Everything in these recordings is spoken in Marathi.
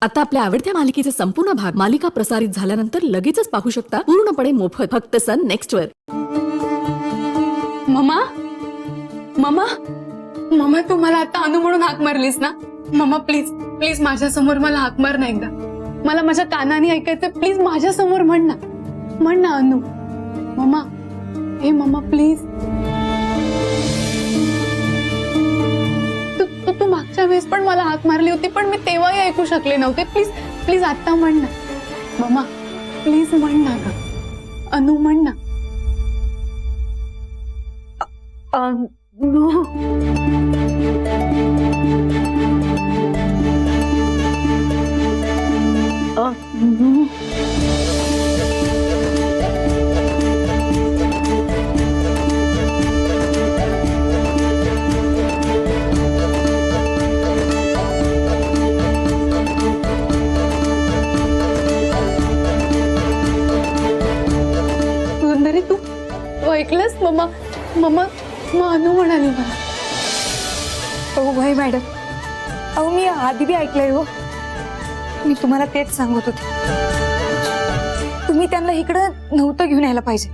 आता आपल्या आवडत्या मालिकेचे संपूर्ण भाग मालिका प्रसारित झाल्यानंतर लगेचच पाहू शकता पूर्णपणे मोफत फक्त सन नेक्स्ट वर। मम्मा मम्मा मम्मा तू मला आता अनु म्हणून हाक मारलीस ना। मम्मा प्लीज प्लीज माझ्या समोर मला हाक मार ना एकदा। मला माझ्या कानाने ऐकायचं, प्लीज माझ्या समोर म्हण ना अनु। मम्मा हे मम्मा प्लीज। तू मागच्या वेळेस पण मला हाक मारली होती पण मी तेव्हाही ऐकू शकले नव्हते। प्लीज प्लीज आता म्हण ना मम्मा, प्लीज म्हण ना ग अनु, म्हण ना अनु। अनु सुंदरी, तू ऐकलंस मम्मा? मम्मा अनु म्हणाली मला। हो भाई मॅडम, अहो मी आधी बी ऐकलंय हो। मी तुम्हाला तेच सांगत होते, तुम्ही त्यांना इकडं नव्हतं घेऊन यायला पाहिजे।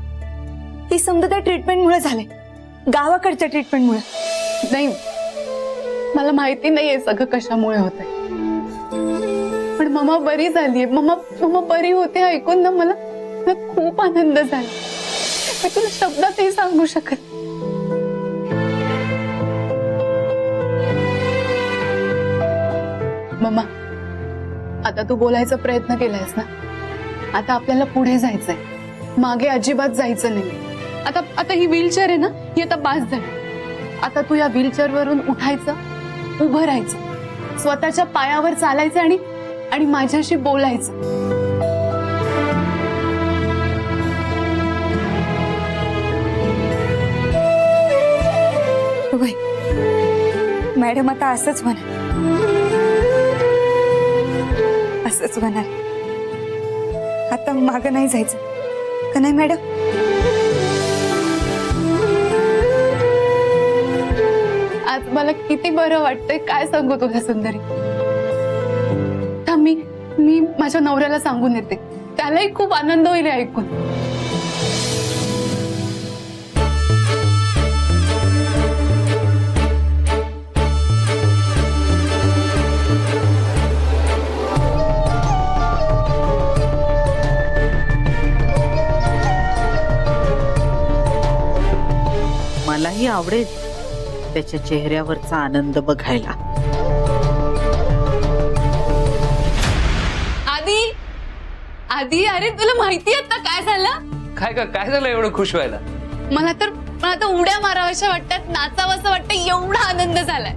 ही समजा त्या ट्रीटमेंटमुळे झालंय, गावाकडच्या ट्रीटमेंटमुळे। नाही, मला माहिती नाहीये सगळं कशामुळे होतंय, पण मम्मा बरी झालीये। मम्मा बरी होते ऐकून ना मला खूप आनंद झाला। मी तुला शब्दातही सांगू शकत। मम्मा आता तू बोलायचा प्रयत्न केलायस ना, आता आपल्याला पुढे जायचंय, मागे अजिबात जायचं नाही। आता ही व्हीलचेअर आहे ना, ही आता बास झाली। आता तू या व्हीलचेअर वरून उठायचं, उभं राहायचं, स्वतःच्या पायावर चालायचं आणि माझ्याशी बोलायचं। भाई मॅडम आता असंच म्हणा, असंच म्हणणार। आता मागं नाही जायचं का नाही मॅडम? आज मला किती बरं वाटतंय, काय सांगू तुला सुंदरी। थांब, मी माझ्या नवऱ्याला सांगून येते, त्यालाही खूप आनंद होईल हे ऐकून। मलाही आवडेल त्याच्या चेहऱ्यावरचा आनंद बघायला। आधी अरे तुला माहिती आता काय झालं? काय झालं एवढं खुश व्हायला? मला तर उड्या माराव्याशा वाटतात, नाचावंसं वाटतं, एवढा आनंद झालाय।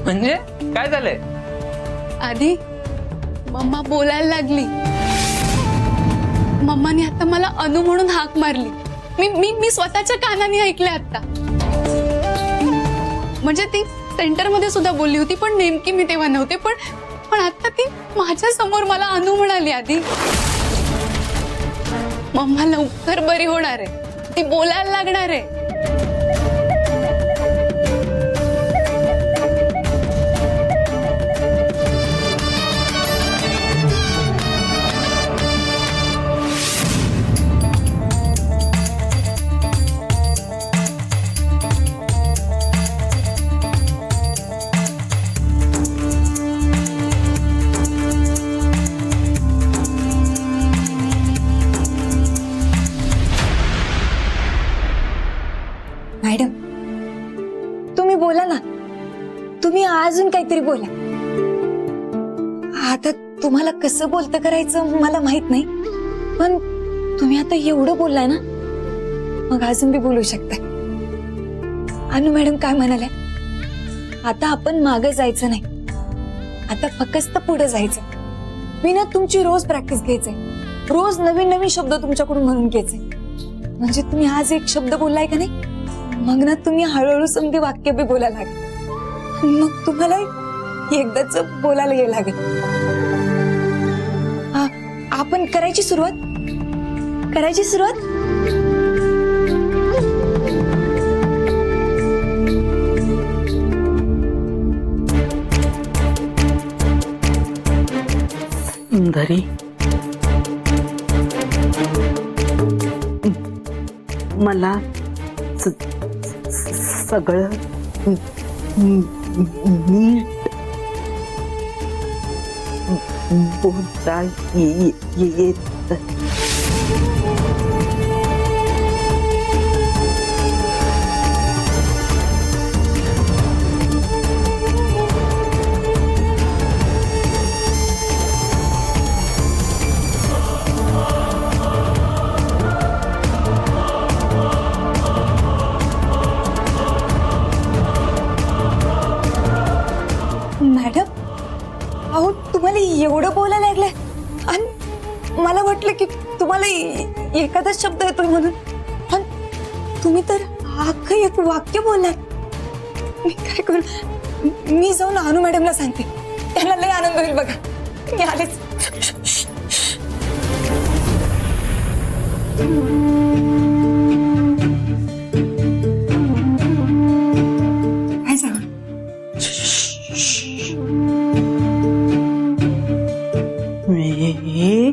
म्हणजे काय झालंय? आधी मम्मा बोलायला लागली। मम्माने आता मला अनु म्हणून हाक मारली। मी स्वतःच्या कानाने ऐकले आता। म्हणजे ती सेंटर मध्ये सुद्धा बोलली होती, पण नेमकी मी तेव्हा नव्हते, पण आता ती माझ्या समोर मला अनु म्हणाली। आधी मम्मा लवकर बरी होणार आहे, ती बोलायला लागणार आहे। मॅडम तुम्ही बोला ना, तुम्ही अजून काहीतरी बोला। आता तुम्हाला कसं बोलतं करायचं मला माहित नाही, पण तुम्ही आता एवढं बोललाय ना, मग अजून बी बोलू शकताय। अनु मॅडम काय म्हणाल्या, आता आपण मागे जायचं नाही, आता फक्त पुढे जायचं। मी ना तुमची रोज प्रॅक्टिस घ्यायचंय, रोज नवीन नवीन शब्द तुमच्याकडून म्हणून घ्यायचे। म्हणजे तुम्ही आज एक शब्द बोललाय का नाही, मग ना तुम्ही हळूहळू समधी वाक्य बी बोलायला लागेल, मग तुम्हाला एकदाच बोलायला यायला लागेल। आपण करायची सुरुवात। सुंदरी, मला सगळं नीट बोलता येत. मॅडम, अहो तुम्हाला एवढं बोलायला लागलंय आणि मला वाटलं की तुम्हाला एखादाच शब्द येतोय म्हणून, आणि तुम्ही तर अख्खं एक वाक्य बोललात. मी काय करू? मी जाऊन अनु मॅडमला सांगते, त्यांना लय आनंद होईल बघा. मी आलेच. काय सांग? हे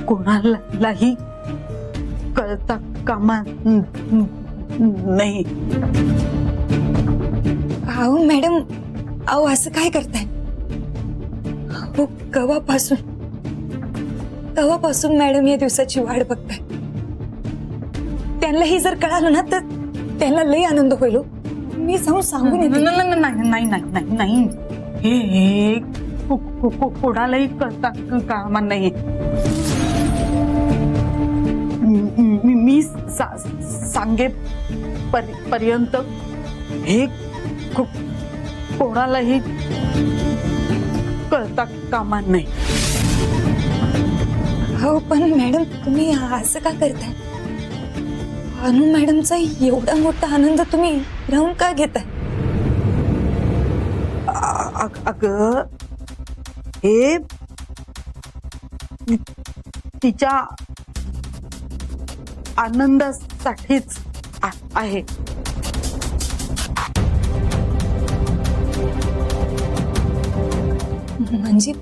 कोणालाही कळता कामा नाही. अहो मॅडम, अहो असं काय करताय? हो, कवापासून मॅडम या दिवसाची वाट बघताय. त्यांनाही जर कळालं ना तर त्यांना लई आनंद होईल. मी जाऊन सांगून येते. नाही, हे कोणालाही कळता कामा नाही. मी सांगे पर्यंत हे कोणालाही कळता कामा नाही. हो पण मॅडम, तुम्ही असं का करताय? अनु मॅडमचा एवढा मोठा आनंद तुम्ही राहून का घेताय? अगं, हे तिच्या आनंदासाठीच आहे. म्हणजे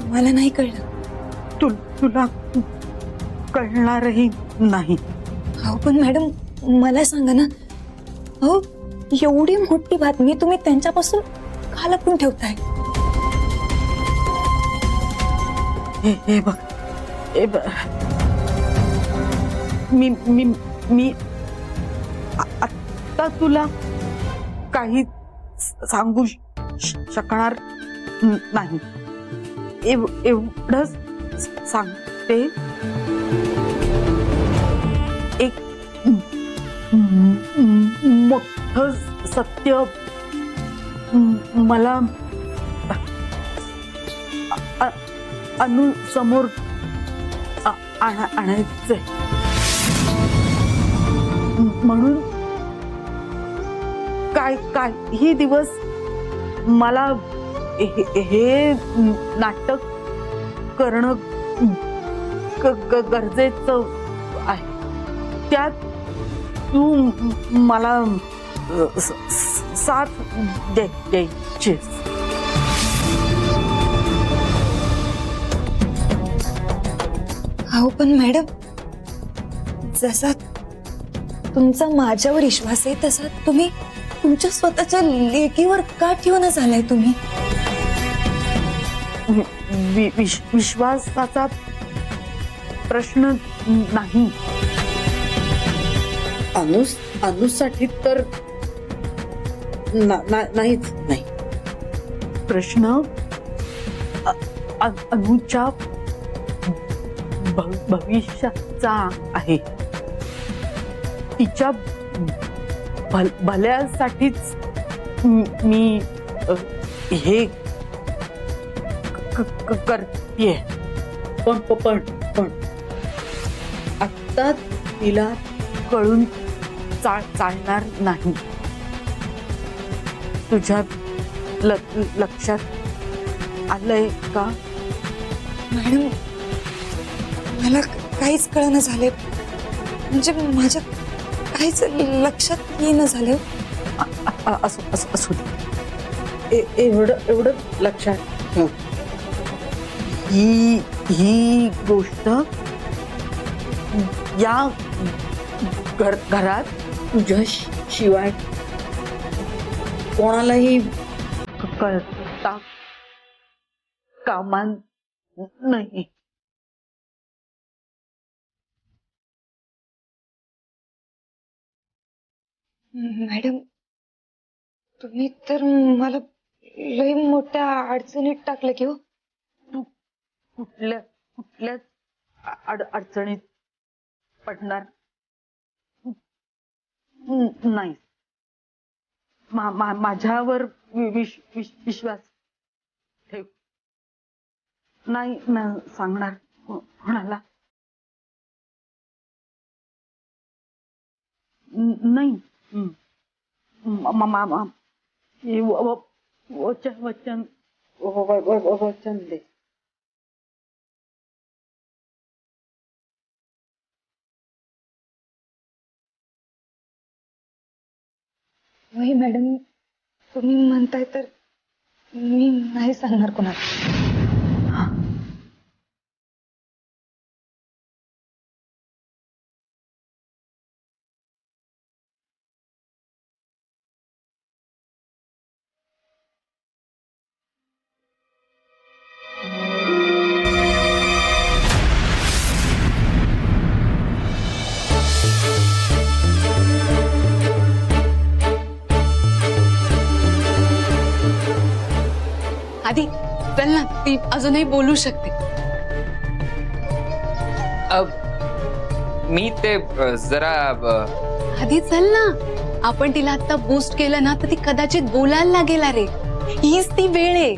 मला नाही कळलं. तुला कळणारही नाही. हो पण मॅडम, मला सांगा ना, हो एवढी मोठी बातमी तुम्ही त्यांच्यापासून का लपवून ठेवताय? हे बघ, मी आता तुला काही सांगू शकणार नाही. एवढंच सांगते, एक मोठं सत्य मला अनु समोर आणायचंय. म्हणून काही दिवस मला हे नाटक करणं गरजेचं आहे. त्यात तू मला साथ द्यायची. हो पण मॅडम, जसा तुमचा माझ्यावर विश्वास आहे तसा तुम्ही तुमच्या स्वतःच्या लेकीवर का ठेवणं झालाय तुम्ही? विश्वासाचा प्रश्न नाही. अनुसाठी तर नाहीच नाही. प्रश्न अनुच्या भविष्याचा आहे. तिच्या भल्यासाठीच मी हे करते. पण आता तिला कळून चालणार नाही. तुझ्या लक्षात आलंय का? मॅडम, मला काहीच कळना झालंय. म्हणजे माझ्या काहीच लक्षात येणं झालं. असू दे. एवढं लक्षात ठेव. ही गोष्ट या घरात तुझ्या शिवाय कोणालाही कळता कामा नाही. मॅडम तुम्ही तर मला लई मोठ्या अडचणीत टाकलं की हो. कुठल्याच अडचणीत पडणार नाही. माझ्यावर विश्वास ठेव. नाही सांगणार कोणाला. नाही. वचन दे. नाही मॅडम तुम्ही म्हणताय तर मी नाही सांगणार कोणाला. आधी चल ना, ती अजूनही बोलू शकते. मी ते जरा आधी चल ना, आपण तिला आता बूस्ट केलं ना तर ती कदाचित बोलायला लागेल. अरे हीच ती वेळ आहे.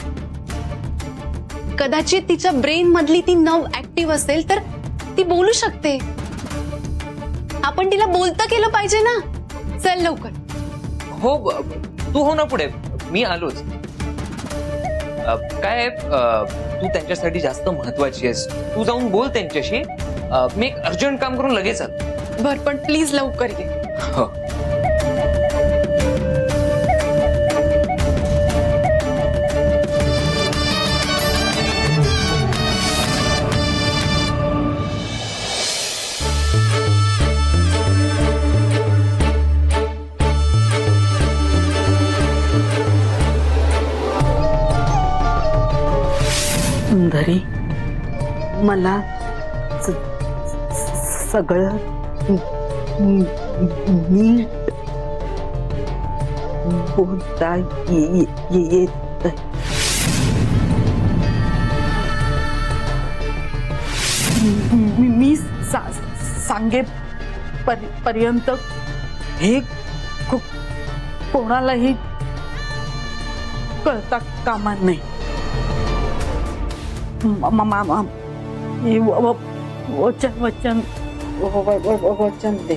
कदाचित तिच्या ब्रेन मधली ती नर्व ऍक्टिव्ह असेल तर ती बोलू शकते. आपण तिला बोलतं केलं पाहिजे ना. चल लवकर. हो तू हो ना पुढे, मी आलोच. काय तू त्यांच्यासाठी जास्त महत्वाची आहेस. तू जाऊन बोल त्यांच्याशी. मी एक अर्जंट काम करून लगेच आलो. बर पण प्लीज लवकर ये. हो. सुंदरी मला सगळं नीट बोलता येत. मी सांगे पर्यंत हे कोणालाही कळता कामा नाही. वचन दे.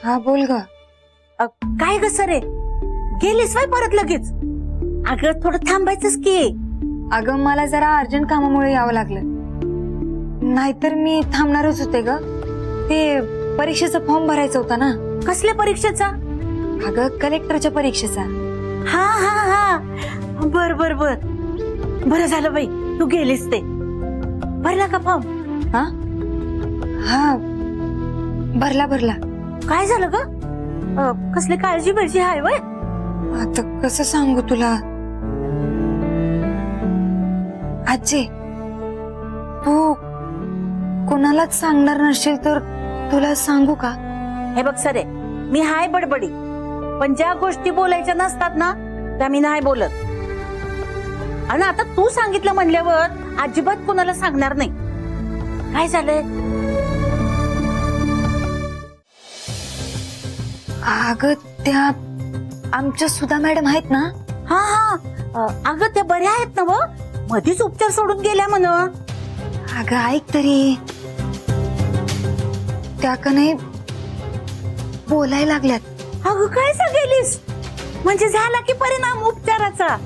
हा बोल ग. काय ग सरे, गेलीस वय परत लगेच? अगं थोडं थांबायचंच की. अगं मला जरा अर्जंट कामामुळे यावं लागलं. नाहीतर मी थांबणारच होते ग. ते परीक्षेचा फॉर्म भरायचा होता ना. कसल्या परीक्षेचा? अगं कलेक्टरच्या परीक्षेचा. हा हा हा, बर बर बर. बरं झालं बाई तू गेलीस ते. भरला का फॉर्म? हा हा भरला. काय झालं ग? कसली काळजी बिळजी आहे वय? आता कसं सांगू तुला आजी. तू कोणालाच सांगणार नसेल तर तुला सांगू का? हे बघ सरे, मी हाय बडबडी, पण ज्या गोष्टी बोलायच्या नसतात ना त्या मी नाही बोलत. आणि आता तू सांगितलं म्हणल्यावर अजिबात कोणाला सांगणार नाही. काय झालंय? अगं त्या आमच्या सुधा मॅडम आहेत ना. हा हा, अगं त्या बऱ्या आहेत ना व, मधीच उपचार सोडून गेल्या म्हण. अगं ऐक तरी, त्या का नाही बोलायला लागल्यात. अगं काय सांगेलीस? म्हणजे झाला की परिणाम उपचाराचा?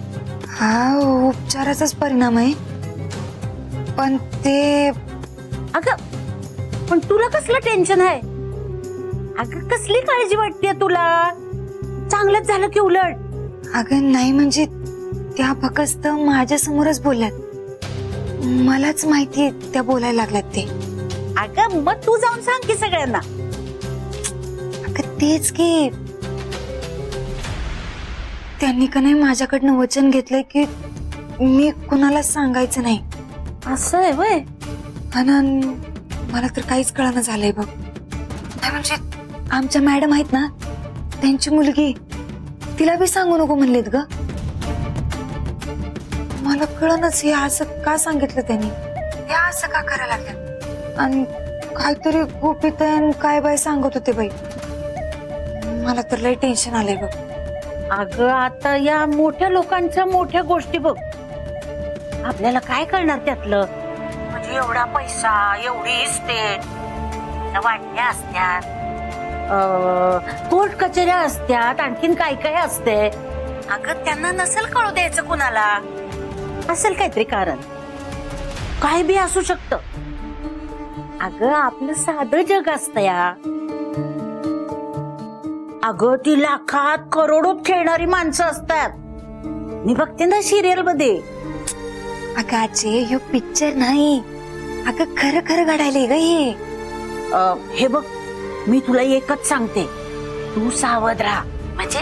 हा उपचाराचाच परिणाम आहे. पण ते अगं पण तुला कसलं टेन्शन आहे? अगं कसली काळजी वाटते तुला? चांगलंच झालं की उलट. अगं नाही म्हणजे त्या फक्त माझ्या समोरच बोलल्यात. मलाच माहितीये त्या बोलायला लागल्यात ते. अगं मग तू जाऊन सांग की सगळ्यांना. अगं तेच की त्यांनी का नाही माझ्याकडनं वचन घेतलंय की मी कुणाला सांगायचं नाही. असं आहे वय? आणि मला तर काहीच कळणं झालंय बघ. नाही म्हणजे आमच्या मॅडम आहेत ना, त्यांची मुलगी, तिला बी सांगू नको म्हणलेत ग. मला कळणच हे असं का सांगितलं त्यांनी, हे असं का करायला लागलं. आणि काहीतरी गुपित आहे आणि काय बाय सांगत होते बाई. मला तर लय टेन्शन आलंय बघ. अगं आता या मोठ्या लोकांच्या मोठ्या गोष्टी बघ, आपल्याला काय कळणार त्यातलं. म्हणजे एवढा पैसा, एवढी इस्टेट, वाटण्या असत्यात, कोर्ट कचेऱ्या असत्यात, आणखीन काय काय असते. अगं त्यांना नसेल कळू द्यायचं कुणाला. असेल काहीतरी कारण, काय बी असू शकतं. अगं आपलं साधं जग असतं या. अगं ती लाखात करोडोत खेळणारी माणसं असतात. मी बघते ना सिरियल मध्ये. अगं आजी ह्यो पिक्चर नाही, अगं खरं खरं घडायलंय ग हे. हे बघ, मी तुला एकच सांगते, तू सावध राहा. म्हणजे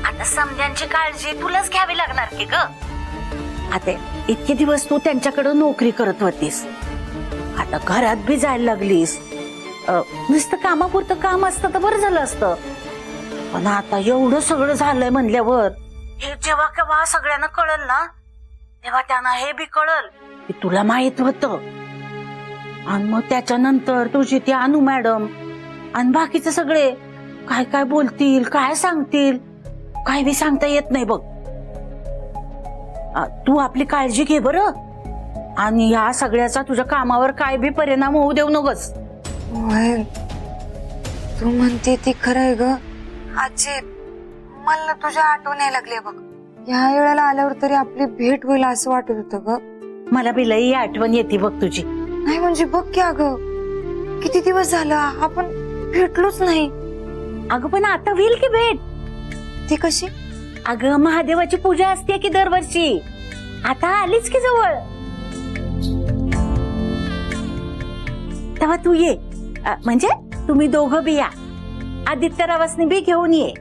आता समध्यांची काळजी तुलाच घ्यावी लागणार की ग. आता इतके दिवस तू त्यांच्याकडे नोकरी करत होतीस, आता घरात बी जायला लागलीस. नुसतं कामापुरतं काम असतं तर बरं झालं असतं. पण आता एवढं सगळं झालंय म्हणल्यावर हे जेव्हा केव्हा सगळ्यांना कळल ना, तेव्हा त्यांना हे बी कळल की तुला माहित होतं. आणि मग त्याच्यानंतर तुझी ती अनु मॅडम आणि बाकीचे सगळे काय काय बोलतील, काय सांगतील, काय बी सांगता येत नाही बघ. तू आपली काळजी घे बरं. आणि या सगळ्याचा तुझ्या कामावर काय बी परिणाम होऊ देऊ नकोस. होय, तू म्हणते ती खरं आहे ग आजी. मला ना तुझ्या आठवण यायला लागली बघ. या वेळेला आल्यावर तरी आपली भेट होईल असं वाटत होतं ग. मला बी लई आठवण येते बघ तुझी. नाही म्हणजे बघ की अगं, किती दिवस झालं आपण भेटलोच नाही. अगं पण आता होईल की भेट. ती कशी? अगं महादेवाची पूजा असते की दरवर्षी, आता आलीच की जवळ. तेव्हा तू ये. म्हणजे तुम्ही दोघं बी या. आदित्य रावासनी बी घेऊन ये.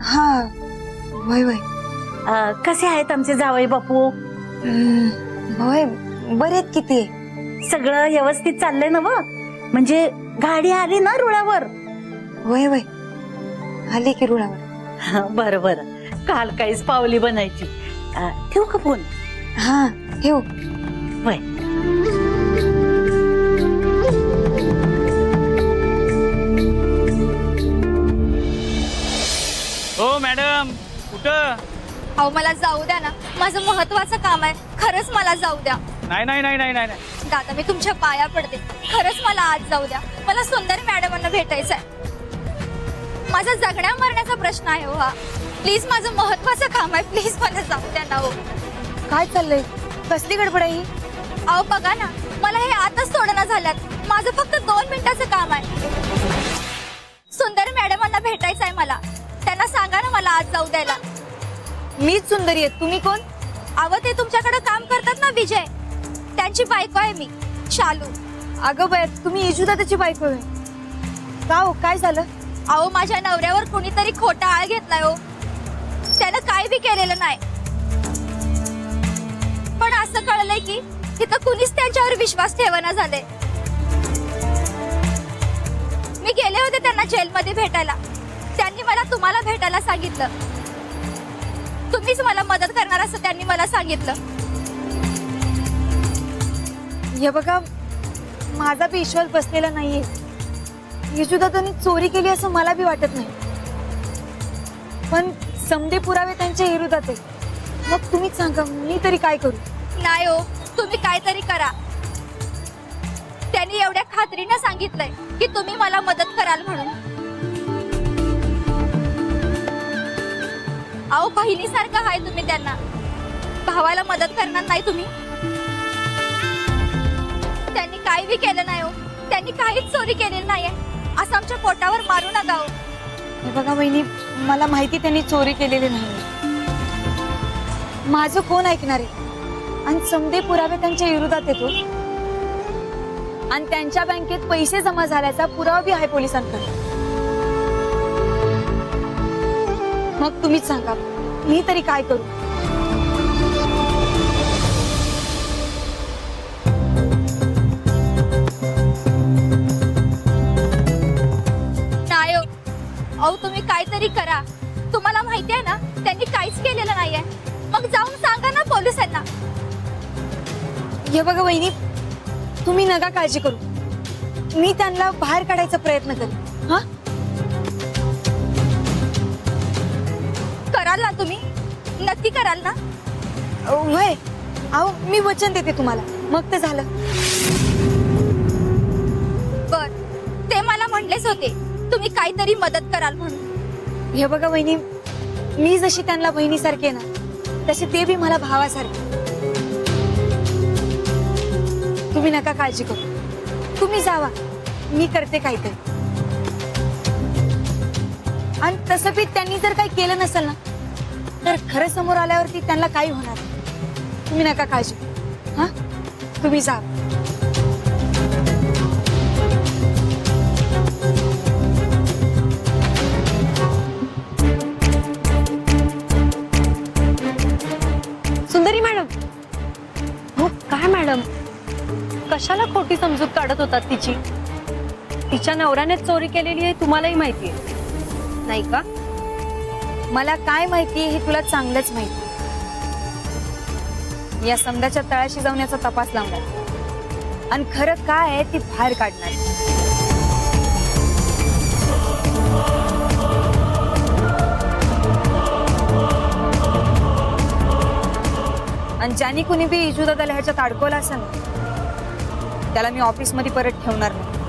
हा वय वय. कसे आहेत आमचे जावई बापू? होय बरे आहेत किती. सगळं व्यवस्थित चाललंय ना व? म्हणजे गाडी आली ना रुळावर? वय वय आली की रुळावर. बरं बरं, काल काहीच पावली बनायची. ठेवू का फोन? हा ठेव. वय. हो मॅडम, कुठं? अहो मला जाऊ द्या ना, माझं महत्वाचं काम आहे. खरंच मला जाऊ द्या. नाही नाही नाही नाही नाही. दादा मी तुमच्या पाया पडते, खरंच मला आज जाऊ द्या. मला सुंदरी मॅडमांना भेटायचंय. माझा जगण्या मरण्याचा प्रश्न आहे हो हा. प्लीज माझं महत्वाचं काम आहे, प्लीज मला जाऊ द्या ना हो. काय चाललंय? कसली गडबड आहे? अहो बघा ना, मला हे आताच सोडणं झाल्यात. माझं फक्त 2 मिनिटाचं काम आहे. सुंदरी मॅडमांना भेटायचं आहे मला. त्यांना सांगा ना मला आज जाऊ द्यायला. मीच सुंदरी आहे, तुम्ही कोण? अहो ते तुमच्याकडे काम करतात ना विजय, त्यांची बायको आहे मी, शालू. अगं बाय, तुम्ही इजूदादाची बायको आहे का हो? काय झालं? अहो माझ्या नवऱ्यावर कुणीतरी खोटा आळ घेतलाय हो. त्यानं काय बी केलेलं नाही, पण असं कळलंय की तिथं कुणीच त्यांच्यावर विश्वास ठेवना झाले. मी गेले होते त्यांना जेलमध्ये भेटायला. त्यांनी मला तुम्हाला भेटायला सांगितलं. तुम्हीच मला मदत करणार असं त्यांनी मला सांगितलं. हे बघा, माझा बी विश्वास बसलेला नाहीये. येशूदादांनी चोरी केली असं मला बी वाटत नाही, पण समदे पुरावे त्यांच्या विरोधात आहे. मग तुम्हीच सांगा, मी तरी काय करू? नाही हो, तुम्ही काहीतरी करा. त्यांनी एवढ्या खात्रीने सांगितलंय की तुम्ही मला मदत कराल म्हणून. अहो बहिणीसारखं आहे तुम्ही त्यांना. भावाला मदत करणार नाही तुम्ही? त्यांनी काही बी केलं नाही हो. त्यांनी काहीच चोरी केलेली नाहीये असं आमच्या पोटावर मारू नका हो. हे बघा वहिनी, मला माहिती त्यांनी चोरी केलेली नाही. माझं कोण ऐकणार आहे? आणि समदे पुरावे त्यांच्या विरोधात येतो आणि त्यांच्या बँकेत पैसे जमा झाल्याचा पुरावा बी आहे पोलिसांकडे. मग तुम्हीच सांगा, मी तरी काय करू? नाही हो. अहो तुम्ही काहीतरी करा. तुम्हाला माहिती आहे ना त्यांनी काहीच केलेलं नाहीये. मग जाऊन सांगा ना पोलिसांना. हे बघा वहिनी, तुम्ही नका काळजी करू. मी त्यांना बाहेर काढायचा प्रयत्न करेन. हा, कराल ना तुम्ही? नक्की कराल ना? होय. अहो मी वचन देते तुम्हाला. मग ते झालं. बर, ते मला म्हणलेच होते तुम्ही काहीतरी मदत कराल म्हणून. हे बघा वहिनी, मी जशी त्यांना बहिणीसारखी आहे ना, तशी ते बी मला भावासारखे. तुम्ही नका काळजी करू. तुम्ही जावा, मी करते काहीतरी. आणि तसं बी त्यांनी जर काही केलं नसेल ना, तर खरं समोर आल्यावरती त्यांना काही होणार नाही. तुम्ही नका काळजी करू. हा, तुम्ही जा. सुंदरी मॅडम. हो काय मॅडम, कशाला खोटी समजूत काढत होतात तिची? तिच्या नवऱ्याने चोरी केलेली आहे तुम्हालाही माहिती आहे नाही का? मला काय माहिती हे तुला चांगलंच माहिती. या समद्याच्या तळाशी जाऊन याचा तपास लावणार आणि खरं काय आहे ती बाहेर काढणार. आणि ज्यानी कुणी बी इजू दादाला ह्याच्यात अडकवलं असेल त्याला मी ऑफिसमध्ये परत ठेवणार नाही.